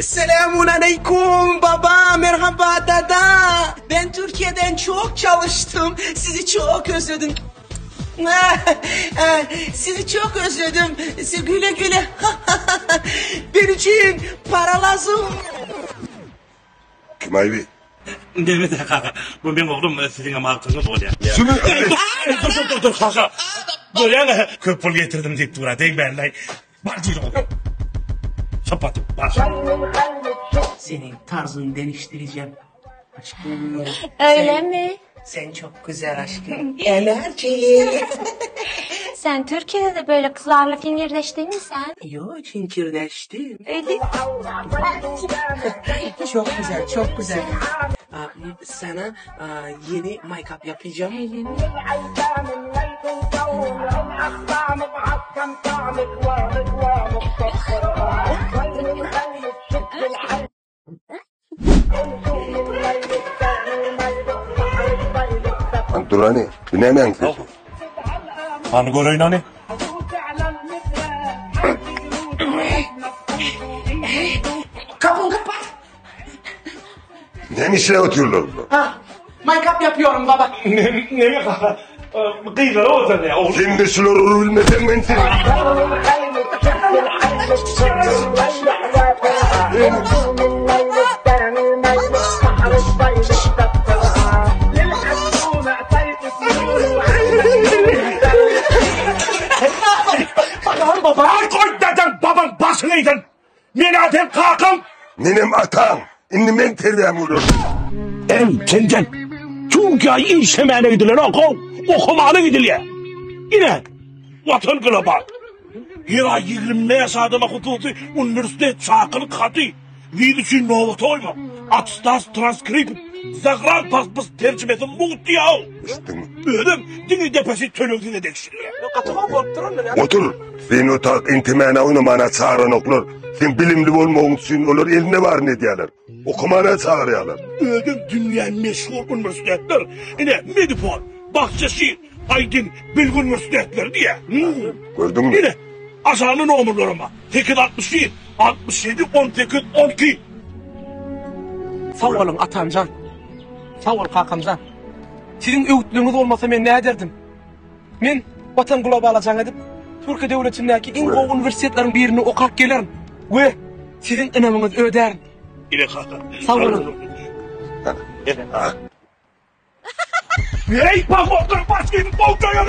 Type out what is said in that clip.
Selamun aleyküm baba, merhaba dada. Ben Türkiye'den çok çalıştım. Sizi çok özledim. Sizi çok özledim. Sizi güle güle. Benim için para lazım. Kim abi? Mehmet kaka. Bu benim oğlum sizin ama hakkınız oluyor. Şunu... Dur kaka. Dur ya köp pul getirdim deyip dura. Değil ben lan. Var değil oğlum. Sapatım var. Senin tarzını değiştireceğim. Aşkım. Öyle mi? Sen çok güzel aşkım. Enerji. Sen Türkiye'de de böyle kızlarla fingirdeştin mi sen? Yo, çinkirdeştim. Öyle. Çok güzel, çok güzel. Sana yeni make-up yapacağım. Öyle mi? Anturani, binemen kızı. Hani göreyim hani? Kapını kapat. Ne işle oturuyorlar burada? Make-up yapıyorum baba. Ne kaka? Kıyılar o zaman ya. Kim de şular olur bilmesen ben seni. Al koy deden baban basınaydın. Minatem kakım. Ninem atam. İnni ben terbiyem olur. Senden. Çünkü işlemene gidilir okumana gidilir. Yine vatan global. Yıra 20 yaşadığıma hutusi üniversite çakılı katı. Vidüsü novotoyma. Atstas transkript. Zagran paspıs tercümesi muğut ya. Ödüm dini depesi tölöğüne dekşiriyor. Otur. Sen o tak intimana oynamana çağıran oklar. Sen bilimli olmağın için olur eline var ne diyorlar. Okumana çağırıyorlar. Ödüm dünyanın meşhur üniversiteler. Yine Medipol, Bahçeşehir, Aydın, Bilgi üniversiteler diye. Gördün mü? Yine aşağının omurlarıma. 861, 67, 18, 12. Sağ olun atamcan. Sağ ol kakamcan. Sizin öğütlüğünüz olmasa ben ne ederdim? Ben vatan global ajan edip Türkiye devletindeki en iyi üniversitelerin birini okuyup gelirim. Ve sizin öneminizi öderim. Yine kaka. Sağ olun. Ey bak otur başkayım, bolcaya